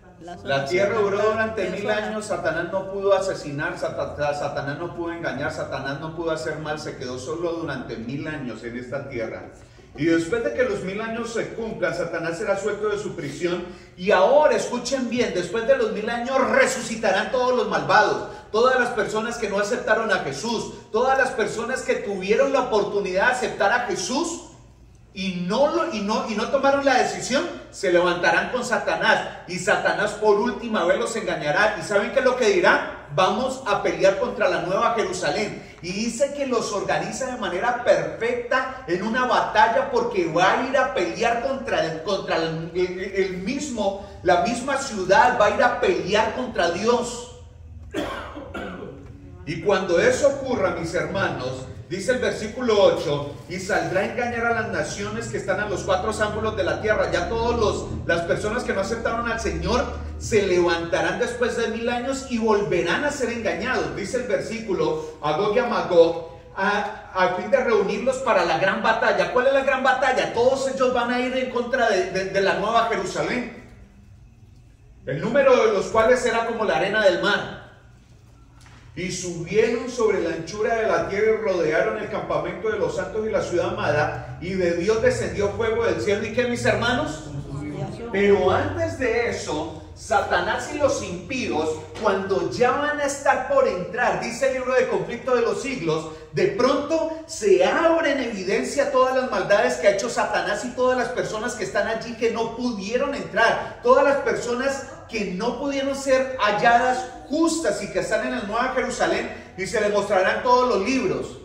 La tierra duró durante 1000 años. Satanás no pudo asesinar, Satanás no pudo engañar, Satanás no pudo hacer mal. Se quedó solo durante 1000 años en esta tierra. Y después de que los 1000 años se cumplan, Satanás será suelto de su prisión. Y ahora, escuchen bien, después de los 1000 años resucitarán todos los malvados, todas las personas que no aceptaron a Jesús, todas las personas que tuvieron la oportunidad de aceptar a Jesús y no tomaron la decisión, se levantarán con Satanás. Y Satanás por última vez los engañará. ¿Y saben qué es lo que dirá? Vamos a pelear contra la Nueva Jerusalén. Y dice que los organiza de manera perfecta en una batalla, porque va a ir a pelear contra la misma ciudad, va a ir a pelear contra Dios. Y cuando eso ocurra, mis hermanos, dice el versículo 8, y saldrá a engañar a las naciones que están a los cuatro ángulos de la tierra. Ya las personas que no aceptaron al Señor se levantarán después de 1000 años y volverán a ser engañados. Dice el versículo, a Gog y a Magog, a fin de reunirlos para la gran batalla. ¿Cuál es la gran batalla? Todos ellos van a ir en contra de la nueva Jerusalén, el número de los cuales era como la arena del mar. Y subieron sobre la anchura de la tierra y rodearon el campamento de los santos y la ciudad amada, y de Dios descendió fuego del cielo. ¿Y qué, mis hermanos? Pero antes de eso, Satanás y los impíos, cuando ya van a estar por entrar, dice el libro de Conflicto de los Siglos, de pronto se abre en evidencia todas las maldades que ha hecho Satanás y todas las personas que están allí que no pudieron entrar, todas las personas que no pudieron ser halladas justas y que están en la Nueva Jerusalén, y se les mostrarán todos los libros.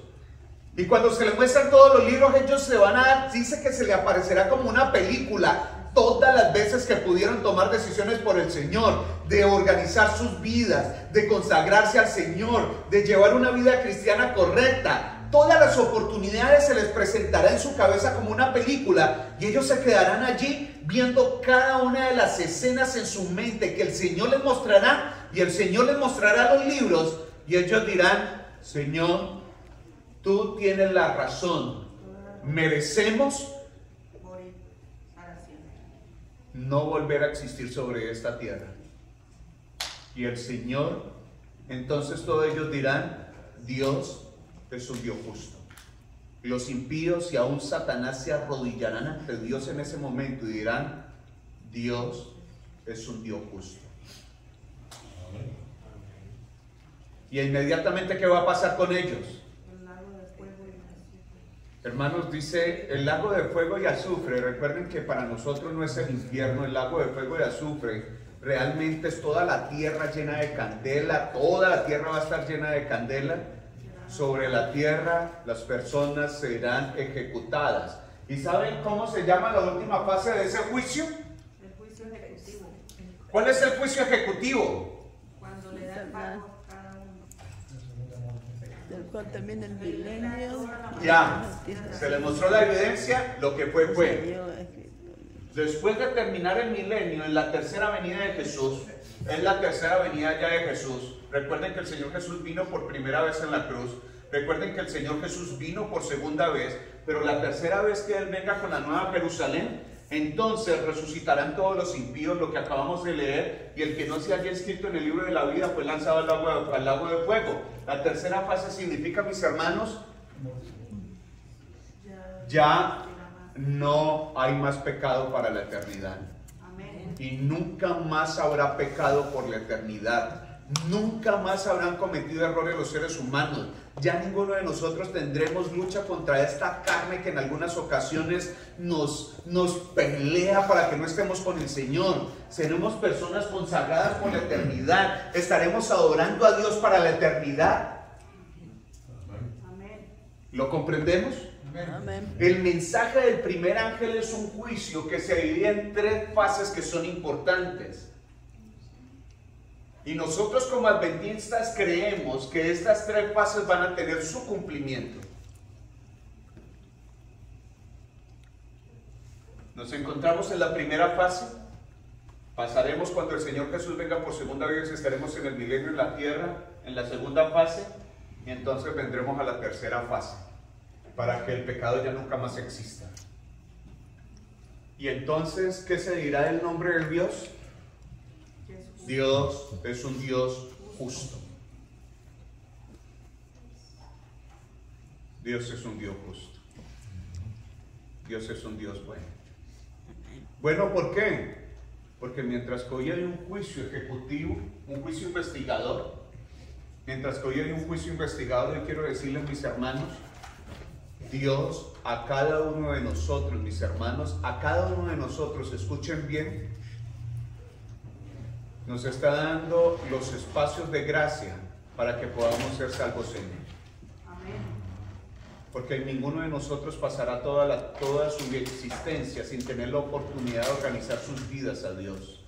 Y cuando se les muestran todos los libros, ellos se van a dar, dice que se le aparecerá como una película, todas las veces que pudieron tomar decisiones por el Señor, de organizar sus vidas, de consagrarse al Señor, de llevar una vida cristiana correcta. Todas las oportunidades se les presentará en su cabeza como una película, y ellos se quedarán allí viendo cada una de las escenas en su mente que el Señor les mostrará, y el Señor les mostrará los libros, y ellos dirán: Señor, tú tienes la razón, merecemos no volver a existir sobre esta tierra. Y el Señor, entonces todos ellos dirán: Dios es un Dios justo. Los impíos y aún Satanás se arrodillarán ante Dios en ese momento y dirán: Dios es un Dios justo. Y inmediatamente, ¿qué va a pasar con ellos? Hermanos, dice el lago de fuego y azufre. Recuerden que para nosotros no es el infierno, el lago de fuego y azufre. Realmente es toda la tierra llena de candela. Toda la tierra va a estar llena de candela. Sobre la tierra las personas serán ejecutadas. ¿Y saben cómo se llama la última fase de ese juicio?
El juicio ejecutivo.
¿Cuál es el juicio ejecutivo?
Cuando le da el pago a cada uno.
Del cual también el milenio.
Ya, se le mostró la evidencia, lo que fue. Después de terminar el milenio, en la tercera venida de Jesús, es la tercera venida ya de Jesús. Recuerden que el Señor Jesús vino por primera vez en la cruz. Recuerden que el Señor Jesús vino por segunda vez, pero la tercera vez que Él venga con la nueva Jerusalén, entonces resucitarán todos los impíos, lo que acabamos de leer, y el que no se haya inscrito en el libro de la vida fue lanzado al lago de fuego. La tercera fase significa, mis hermanos, ya no hay más pecado para la eternidad.
Amén.
Y nunca más habrá pecado por la eternidad. Nunca más habrán cometido errores los seres humanos. Ya ninguno de nosotros tendremos lucha contra esta carne que en algunas ocasiones nos pelea para que no estemos con el Señor. Seremos personas consagradas por la eternidad. Estaremos adorando a Dios para la eternidad.
Amén.
¿Lo comprendemos?
Amén.
El mensaje del primer ángel es un juicio que se divide en tres fases que son importantes. Y nosotros como adventistas creemos que estas tres fases van a tener su cumplimiento. Nos encontramos en la primera fase. Pasaremos cuando el Señor Jesús venga por segunda vez, estaremos en el milenio en la tierra, en la segunda fase, y entonces vendremos a la tercera fase, para que el pecado ya nunca más exista. Y entonces, ¿qué se dirá del nombre del Dios? Dios es un Dios justo. Dios es un Dios justo. Dios es un Dios bueno. Bueno, ¿por qué? Porque mientras que hoy hay un juicio ejecutivo, un juicio investigador, mientras que hoy hay un juicio investigador, yo quiero decirles, mis hermanos, Dios a cada uno de nosotros, mis hermanos, a cada uno de nosotros, escuchen bien, nos está dando los espacios de gracia para que podamos ser salvos en Él.
Amén.
Porque ninguno de nosotros pasará toda su existencia sin tener la oportunidad de organizar sus vidas a Dios.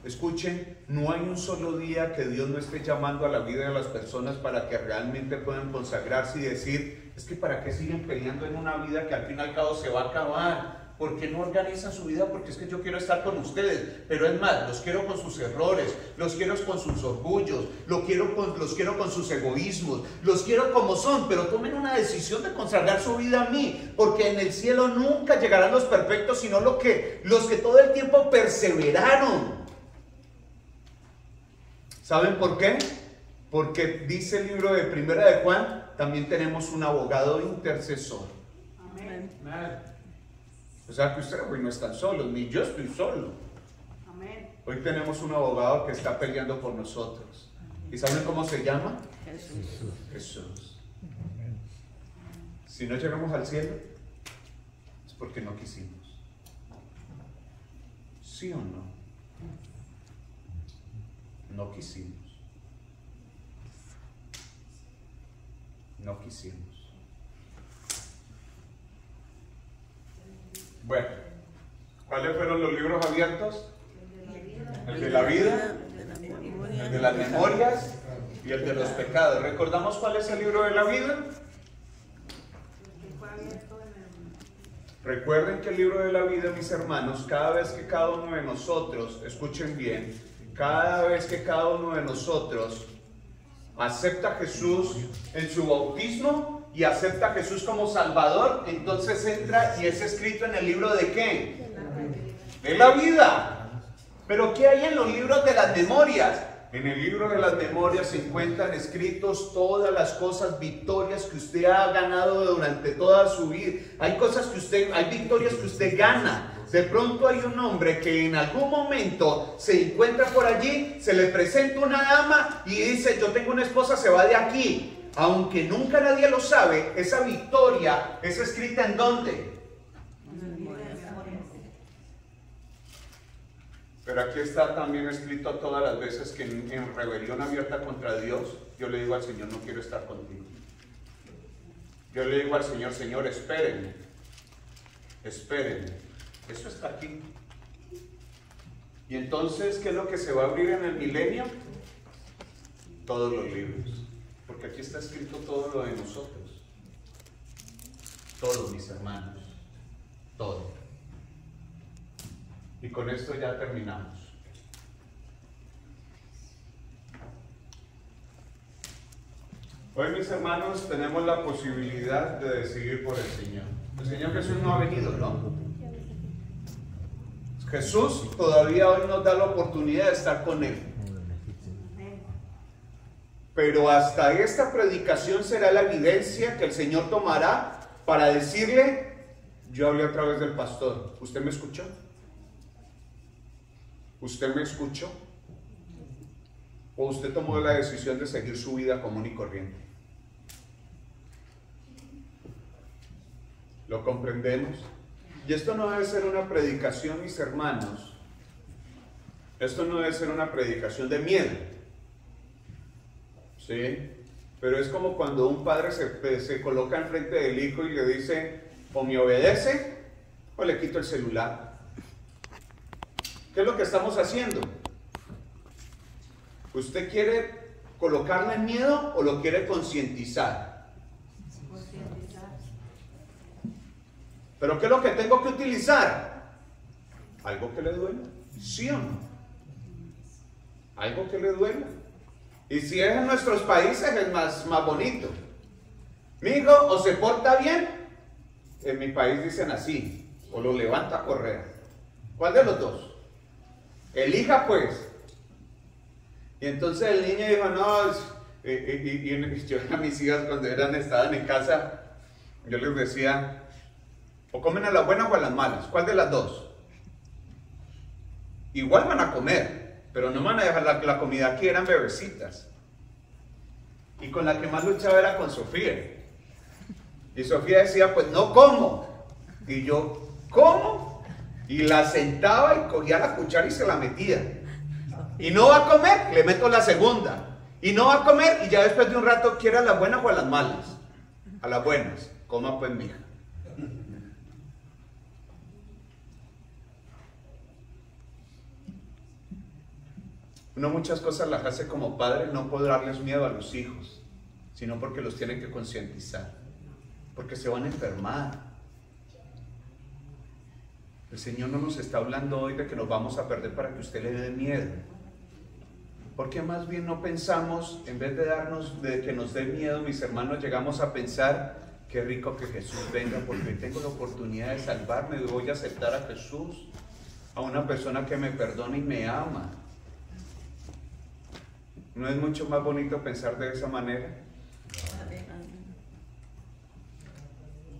Escuchen, no hay un solo día que Dios no esté llamando a la vida de las personas para que realmente puedan consagrarse y decir, es que para qué siguen peleando en una vida que al fin y al cabo se va a acabar. ¿Por qué no organizan su vida? Porque es que yo quiero estar con ustedes, pero es más, los quiero con sus errores, los quiero con sus orgullos, los quiero con sus egoísmos, los quiero como son, pero tomen una decisión de consagrar su vida a mí, porque en el cielo nunca llegarán los perfectos, sino los que todo el tiempo perseveraron. ¿Saben por qué? Porque dice el libro de Primera de Juan, también tenemos un abogado intercesor.
Amén.
O sea que ustedes hoy no están solos, ni yo estoy solo.
Amén.
Hoy tenemos un abogado que está peleando por nosotros. ¿Y saben cómo se llama?
Jesús.
Jesús. Si no llegamos al cielo, es porque no quisimos. ¿Sí o no? No quisimos. No quisimos. Bueno, ¿cuáles fueron los libros abiertos? El de la vida, el de las memorias y el de los pecados. ¿Recordamos cuál es el libro de la vida? Recuerden que el libro de la vida, mis hermanos, cada vez que cada uno de nosotros, escuchen bien, cada vez que cada uno de nosotros acepta a Jesús en su bautismo y acepta a Jesús como Salvador, entonces entra y es escrito en el libro de ¿qué? De la vida. Pero ¿qué hay en los libros de las memorias? En el libro de las memorias se encuentran escritos todas las cosas, victorias que usted ha ganado durante toda su vida. Hay victorias que usted gana. De pronto hay un hombre que en algún momento se encuentra por allí, se le presenta una dama y dice, yo tengo una esposa, se va de aquí. Aunque nunca nadie lo sabe, esa victoria es escrita ¿en dónde? Pero aquí está también escrito todas las veces que en rebelión abierta contra Dios, yo le digo al Señor, no quiero estar contigo. Yo le digo al Señor, Señor, espérenme. Espérenme. Eso está aquí. Y entonces, ¿qué es lo que se va a abrir en el milenio? Todos los libros. Porque aquí está escrito todo lo de nosotros. Todos, mis hermanos. Todo. Y con esto ya terminamos. Hoy, mis hermanos, tenemos la posibilidad de decidir por el Señor. El Señor Jesús no ha venido, ¿no? Jesús todavía hoy nos da la oportunidad de estar con Él. Pero hasta esta predicación será la evidencia que el Señor tomará para decirle, yo hablé a través del pastor, ¿usted me escuchó? ¿Usted me escuchó? ¿O usted tomó la decisión de seguir su vida común y corriente? ¿Lo comprendemos? Y esto no debe ser una predicación, mis hermanos. Esto no debe ser una predicación de miedo. ¿Sí? Pero es como cuando un padre se coloca enfrente del hijo y le dice, o me obedece, o le quito el celular. ¿Qué es lo que estamos haciendo? ¿Usted quiere colocarle miedo o lo quiere concientizar?
Concientizar.
¿Pero qué es lo que tengo que utilizar? ¿Algo que le duela? ¿Sí o no? ¿Algo que le duela? Y si es en nuestros países es más bonito. Mi hijo o se porta bien, en mi país dicen así, o lo levanta a correr. ¿Cuál de los dos? Elija pues. Y entonces el niño dijo, no, y yo a mis hijas cuando estaban en casa, yo les decía, o comen a las buenas o a las malas, ¿cuál de las dos? Igual van a comer, pero no van a dejar la comida aquí, eran bebecitas. Y con la que más luchaba era con Sofía. Y Sofía decía, pues no como. Y yo, ¿cómo? Y la sentaba y cogía la cuchara y se la metía. Y no va a comer, le meto la segunda. Y no va a comer, y ya después de un rato, ¿quiere a las buenas o a las malas? A las buenas. Coma pues, mija. Uno muchas cosas las hace como padre, no por darles miedo a los hijos, sino porque los tiene que concientizar, porque se van a enfermar. El Señor no nos está hablando hoy de que nos vamos a perder para que usted le dé miedo. Porque más bien no pensamos, en vez de que nos dé miedo, mis hermanos, llegamos a pensar, qué rico que Jesús venga, porque hoy tengo la oportunidad de salvarme, y voy a aceptar a Jesús, a una persona que me perdona y me ama. ¿No es mucho más bonito pensar de esa manera?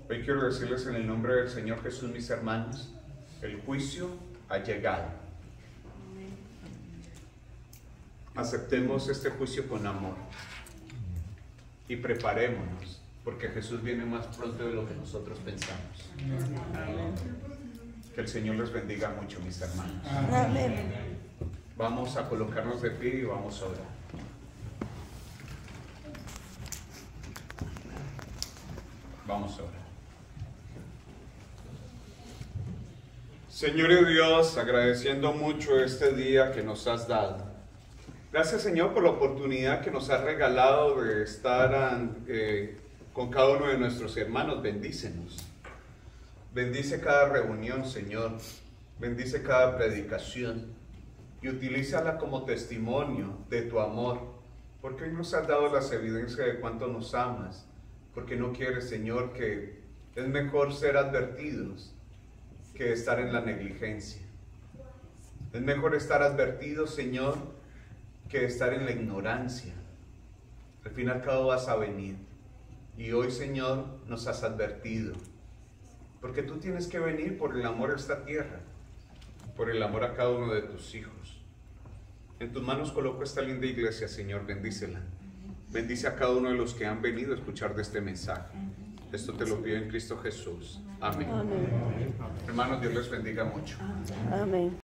Hoy quiero decirles en el nombre del Señor Jesús, mis hermanos, el juicio ha llegado. Aceptemos este juicio con amor y preparémonos, porque Jesús viene más pronto de lo que nosotros pensamos. Que el Señor les bendiga mucho, mis hermanos.
Amén.
Vamos a colocarnos de pie y vamos a orar. Vamos a orar. Señor y Dios, agradeciendo mucho este día que nos has dado. Gracias, Señor, por la oportunidad que nos has regalado de estar con cada uno de nuestros hermanos. Bendícenos. Bendice cada reunión, Señor. Bendice cada predicación y utilízala como testimonio de tu amor, porque hoy nos has dado las evidencias de cuánto nos amas, porque no quieres, Señor, que es mejor ser advertidos que estar en la negligencia. Es mejor estar advertidos, Señor, que estar en la ignorancia. Al fin y al cabo vas a venir. Y hoy, Señor, nos has advertido. Porque tú tienes que venir por el amor a esta tierra, por el amor a cada uno de tus hijos. En tus manos coloco esta linda iglesia, Señor, bendícela. Bendice a cada uno de los que han venido a escuchar de este mensaje. Esto te lo pido en Cristo Jesús. Amén. Amén. Hermanos, Dios les bendiga mucho.
Amén.